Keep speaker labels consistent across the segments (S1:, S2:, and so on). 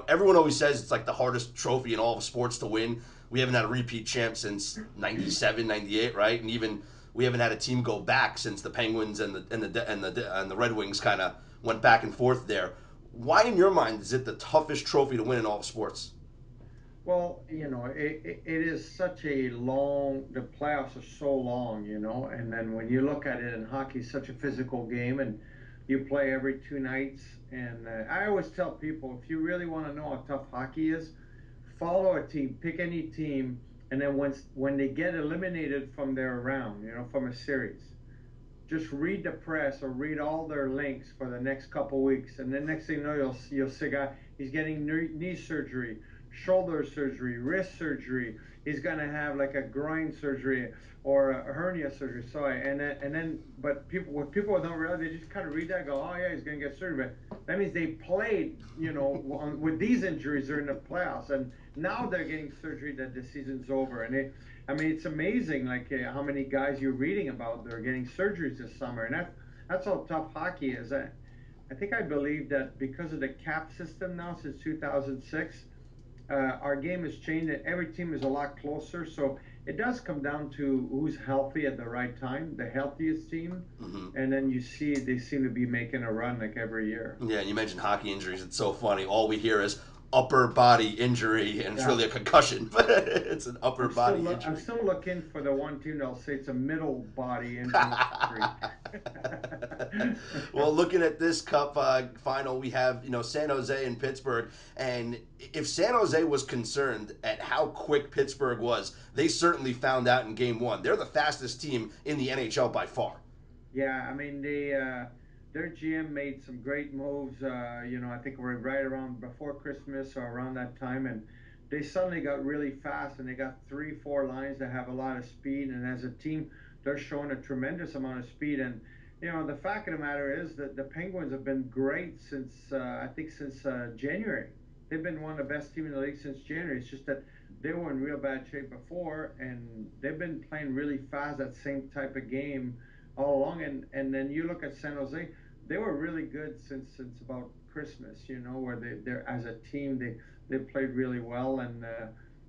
S1: everyone always says it's like the hardest trophy in all of sports to win. We haven't had a repeat champ since 97, 98, right? And even we haven't had a team go back since the Penguins and the Red Wings kind of went back and forth there. Why, in your mind, is it the toughest trophy to win in all of sports?
S2: Well, it is such a long, the playoffs are so long, and then when you look at it, and hockey is such a physical game, and you play every 2 nights. And I always tell people, if you really want to know how tough hockey is, follow a team, pick any team, and then when they get eliminated from their round, from a series, just read the press or read all their links for the next couple weeks, and then next thing you know, you'll see a guy, he's getting knee surgery, shoulder surgery, wrist surgery. He's gonna have like a groin surgery or a hernia surgery. Sorry, and then, but what people don't realize, they just kind of read that, go, oh yeah, he's gonna get surgery. But that means they played, with these injuries during the playoffs, and now they're getting surgery that the season's over, and I mean, it's amazing, like how many guys you're reading about they're getting surgeries this summer, and that's how tough hockey is. I think I believe that because of the cap system now since 2006, our game has changed. And every team is a lot closer, so it does come down to who's healthy at the right time, the healthiest team,
S1: Hmm.
S2: and then you see they seem to be making a run like every year.
S1: Yeah, and you mentioned hockey injuries. It's so funny. All we hear is upper body injury, and it's
S2: Yeah.
S1: really a concussion, but it's an upper body
S2: I'm
S1: injury.
S2: still looking for the one team that'll say it's a middle body injury.
S1: Well, looking at this cup final, we have San Jose and Pittsburgh, and if San Jose was concerned at how quick Pittsburgh was, they certainly found out in Game One. They're the fastest team in the NHL by far.
S2: Yeah, I mean their GM made some great moves. I think we're right around before Christmas or around that time, and they suddenly got really fast, and they got three, four lines that have a lot of speed, and as a team, they're showing a tremendous amount of speed. And the fact of the matter is that the Penguins have been great since I think since January. They've been one of the best teams in the league since January. It's just that they were in real bad shape before, and they've been playing really fast, that same type of game all along. And then you look at San Jose, they were really good since about Christmas. Where they're as a team, they played really well. And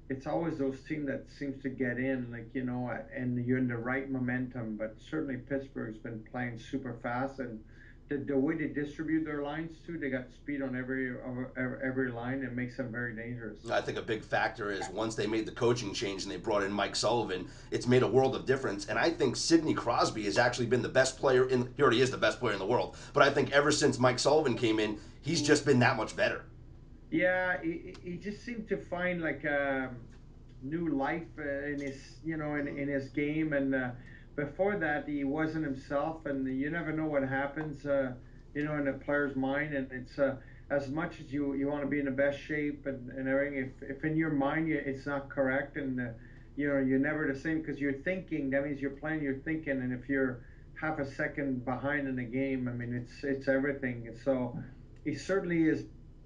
S2: it's always those teams that seems to get in, like and you're in the right momentum. But certainly Pittsburgh's been playing super fast, and the way they distribute their lines too, they got speed on every line. It makes them very dangerous.
S1: I think a big factor is once they made the coaching change and they brought in Mike Sullivan, it's made a world of difference. And I think Sidney Crosby has actually been the best player in. He already is the best player in the world, but I think ever since Mike Sullivan came in, he's just been that much better.
S2: Yeah, he just seemed to find like new life in his in his game. And before that he wasn't himself, and you never know what happens in a player's mind. And it's as much as you want to be in the best shape and everything, if in your mind it's not correct, and you're never the same because you're thinking. That means you're playing, you're thinking, and if you're half a second behind in the game, I mean it's everything. So he certainly is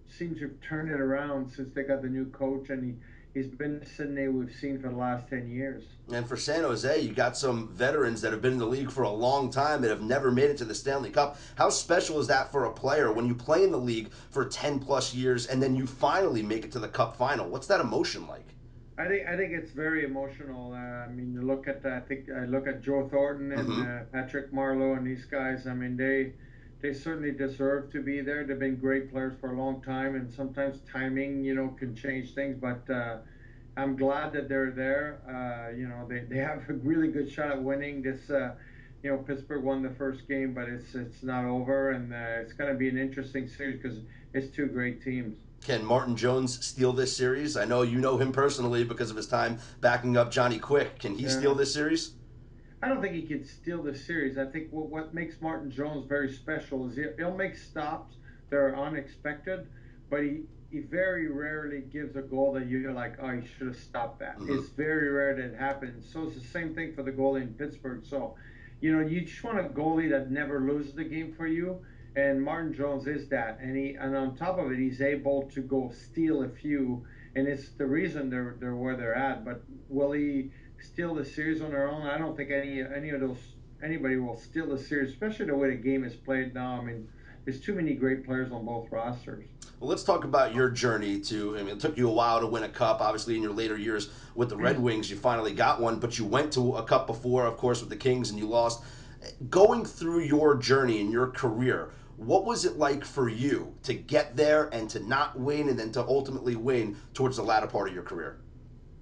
S2: seems to have turned it around since they got the new coach, and he's been the Sydney we've seen for the last 10 years.
S1: And for San Jose, you got some veterans that have been in the league for a long time that have never made it to the Stanley Cup. How special is that for a player when you play in the league for 10 plus years and then you finally make it to the Cup final? What's that emotion like?
S2: I think it's very emotional. I mean, you look at I think I look at Joe Thornton and
S1: Mm-hmm.
S2: Patrick Marleau and these guys. I mean, they certainly deserve to be there. They've been great players for a long time, and sometimes timing, can change things. But I'm glad that they're there. They have a really good shot at winning this. Pittsburgh won the first game, but it's not over, and it's going to be an interesting series because it's two great teams.
S1: Can Martin Jones steal this series? I know you know him personally because of his time backing up Johnny Quick. Can he steal
S2: Yeah.
S1: this series?
S2: I don't think he can steal the series. I think what makes Martin Jones very special is he'll make stops that are unexpected, but he very rarely gives a goal that you're like, oh, he should have stopped that.
S1: Mm-hmm.
S2: It's very rare that it happens. So it's the same thing for the goalie in Pittsburgh. So, you just want a goalie that never loses the game for you, and Martin Jones is that. And on top of it, he's able to go steal a few, and it's the reason they're where they're at. But will he steal the series on their own? I don't think anybody will steal the series, especially the way the game is played now. I mean, there's too many great players on both rosters.
S1: Well, let's talk about your journey to. I mean, it took you a while to win a cup. Obviously, in your later years with the Red Wings, you finally got one, but you went to a cup before, of course, with the Kings, and you lost. Going through your journey and your career, what was it like for you to get there and to not win, and then to ultimately win towards the latter part of your career?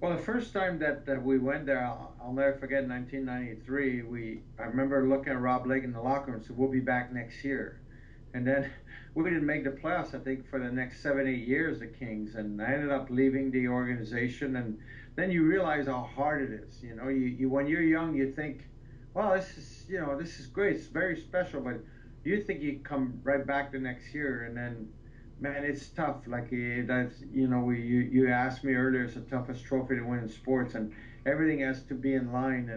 S2: Well, the first time that we went there, I'll never forget. 1993. I remember looking at Rob Lake in the locker room and said, "We'll be back next year." And then we didn't make the playoffs, I think, for the next 7, 8 years, the Kings. And I ended up leaving the organization. And then you realize how hard it is. When you're young, you think, well, this is great. It's very special. But you think you come right back the next year. And then, man, it's tough. Like, that's, you asked me earlier, it's the toughest trophy to win in sports. And everything has to be in line.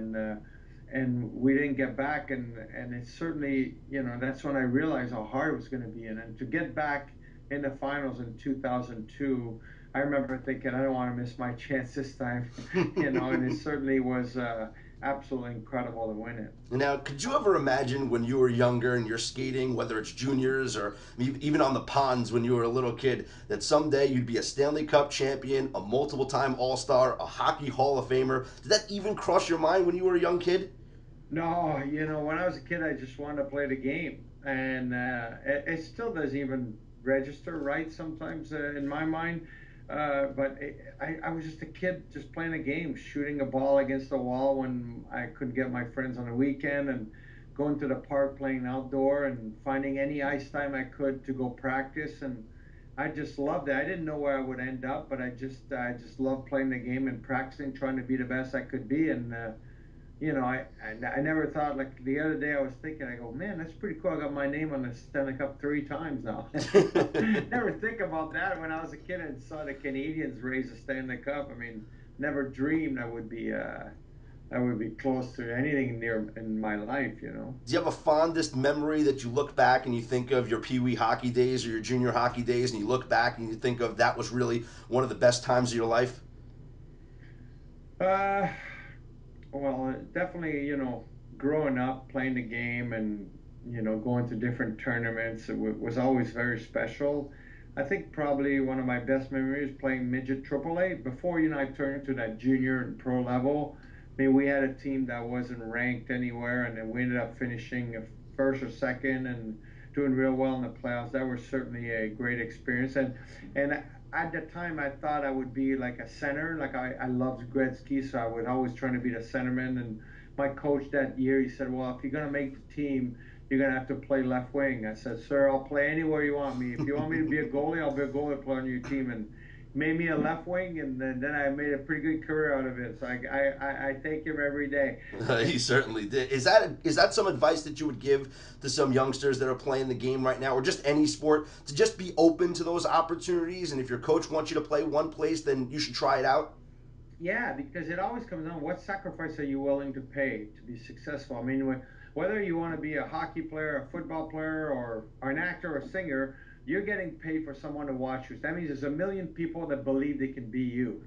S2: And we didn't get back, and it's certainly, that's when I realized how hard it was going to be. And to get back in the finals in 2002, I remember thinking, I don't want to miss my chance this time. And it certainly was absolutely incredible to win it.
S1: Now, could you ever imagine when you were younger and you're skating, whether it's juniors or even on the ponds when you were a little kid, that someday you'd be a Stanley Cup champion, a multiple time All Star, a Hockey Hall of Famer? Did that even cross your mind when you were a young kid?
S2: No, when I was a kid, I just wanted to play the game, and it still doesn't even register right sometimes in my mind. But I was just a kid just playing a game, shooting a ball against the wall when I couldn't get my friends on the weekend, and going to the park playing outdoor and finding any ice time I could to go practice. And I just loved it. I didn't know where I would end up, but I just loved playing the game and practicing, trying to be the best I could be. And I never thought, like the other day I was thinking, I go, man, that's pretty cool. I got my name on the Stanley Cup 3 times now. Never think about that when I was a kid and saw the Canadians raise the Stanley Cup. I mean, never dreamed I would be close to anything near in my life.
S1: Do you have a fondest memory that you look back and you think of your Pee Wee hockey days or your junior hockey days, and you look back and you think of that was really one of the best times of your life?
S2: Uh, Well, definitely, growing up playing the game and going to different tournaments, was always very special. I think probably one of my best memories playing midget Triple A before I turned to that junior and pro level. I mean, we had a team that wasn't ranked anywhere, and then we ended up finishing first or second and doing real well in the playoffs. That was certainly a great experience. And at the time, I thought I would be like a center. Like, I loved Gretzky, so I was always trying to be the centerman. And my coach that year, he said, "Well, if you're gonna make the team, you're gonna have to play left wing." I said, "Sir, I'll play anywhere you want me. If you want me to be a goalie, I'll be a goalie player on your team." And made me a left wing, and then I made a pretty good career out of it. So I thank him every day.
S1: He certainly did. Is that some advice that you would give to some youngsters that are playing the game right now, or just any sport, to just be open to those opportunities? And if your coach wants you to play one place, then you should try it out.
S2: Yeah, because it always comes down, what sacrifice are you willing to pay to be successful? I mean, whether you want to be a hockey player, a football player, or an actor or singer, you're getting paid for someone to watch you. So that means there's a million people that believe they can be you.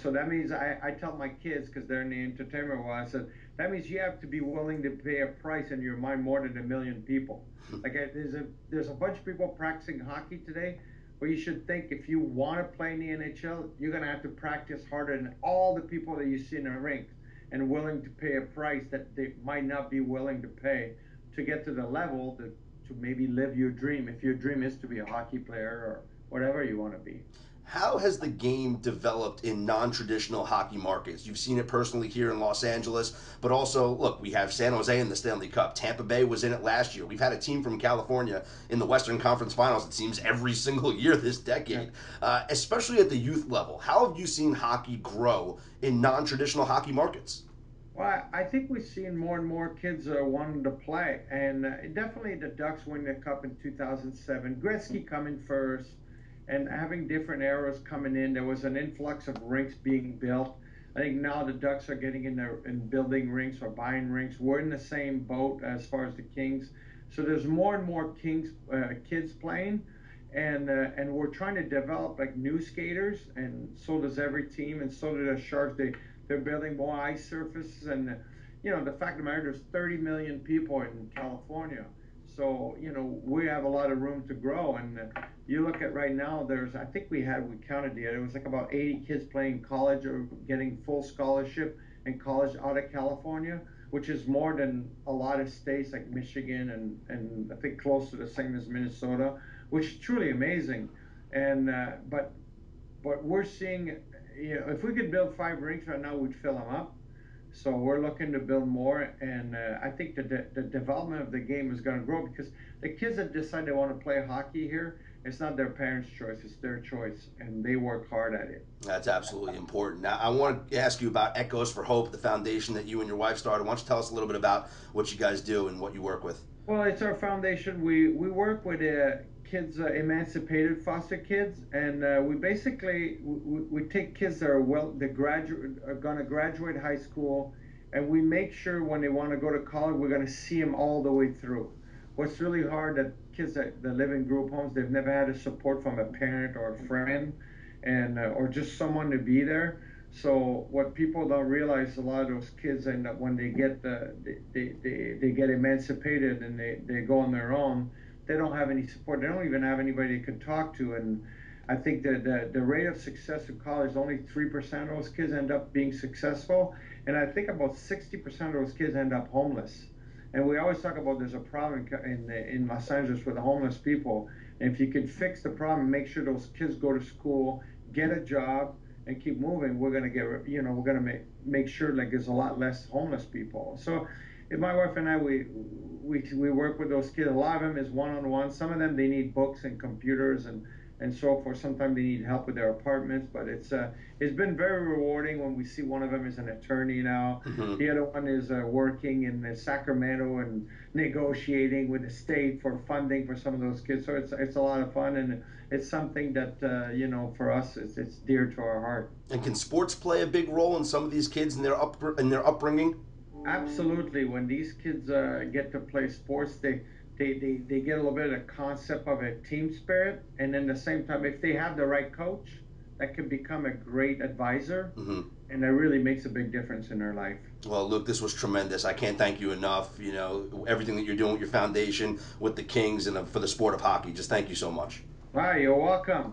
S2: So that means I tell my kids, because they're in the entertainment world, I said, that means you have to be willing to pay a price in your mind more than a million people. Like, there's a bunch of people practicing hockey today. Well, you should think, if you want to play in the NHL, you're going to have to practice harder than all the people that you see in the rink, and willing to pay a price that they might not be willing to pay to get to the level to maybe live your dream, if your dream is to be a hockey player or whatever you want to be.
S1: How has the game developed in non-traditional hockey markets? You've seen it personally here in Los Angeles, but also, look, we have San Jose in the Stanley Cup. Tampa Bay was in it last year. We've had a team from California in the Western Conference Finals, it seems, every single year this
S2: Yeah.
S1: decade, especially at the youth level. How have you seen hockey grow in non-traditional hockey markets?
S2: Well, I think we've seen more and more kids wanting to play, and definitely the Ducks winning the cup in 2007, Gretzky coming first, and having different eras coming in. There was an influx of rinks being built. I think now the Ducks are getting in there and building rinks or buying rinks. We're in the same boat as far as the Kings, so there's more and more Kings kids playing, and we're trying to develop like new skaters, and so does every team, and so do the Sharks. They're building more ice surfaces, and the fact of the matter, there's 30 million people in California, So, we have a lot of room to grow. And you look at right now, I think we counted it was like about 80 kids playing college or getting full scholarship in college out of California, which is more than a lot of states like Michigan and I think close to the same as Minnesota, which is truly amazing. And, but we're seeing, if we could build 5 rinks right now, we'd fill them up. So we're looking to build more, and I think the development of the game is going to grow because the kids that decide they want to play hockey here, it's not their parents' choice, it's their choice, and they work hard at it.
S1: That's absolutely important. Now, I want to ask you about Echoes for Hope, the foundation that you and your wife started. Why don't you tell us a little bit about what you guys do and what you work with?
S2: Well, it's our foundation. We work with kids, emancipated foster kids, and we take kids that are going to graduate high school, and we make sure when they want to go to college, we're going to see them all the way through. What's really hard that kids that live in group homes, they've never had a support from a parent or a friend, and or just someone to be there. So what people don't realize, a lot of those kids end up when they get emancipated and they go on their own, they don't have any support. They don't even have anybody they could talk to. And I think that the rate of success in college, only 3% of those kids end up being successful, and I think about 60% of those kids end up homeless. And we always talk about there's a problem in Los Angeles with the homeless people. And if you could fix the problem, make sure those kids go to school, get a job, and keep moving, we're gonna we're gonna make sure like there's a lot less homeless people. So, if my wife and I, we work with those kids. A lot of them is one-on-one. Some of them they need books and computers and so forth. Sometimes they need help with their apartments, but it's been very rewarding when we see one of them is an attorney now.
S1: Mm-hmm.
S2: The other one is working in Sacramento and negotiating with the state for funding for some of those kids. So it's a lot of fun, and it's something that for us it's dear to our heart.
S1: And can sports play a big role in some of these kids in their upbringing?
S2: Absolutely. When these kids get to play sports, they get a little bit of the concept of a team spirit. And then at the same time, if they have the right coach, that could become a great advisor.
S1: Mm-hmm.
S2: And that really makes a big difference in their life.
S1: Well, Luke, this was tremendous. I can't thank you enough. Everything that you're doing with your foundation, with the Kings, and for the sport of hockey. Just thank you so much.
S2: Wow, you're welcome.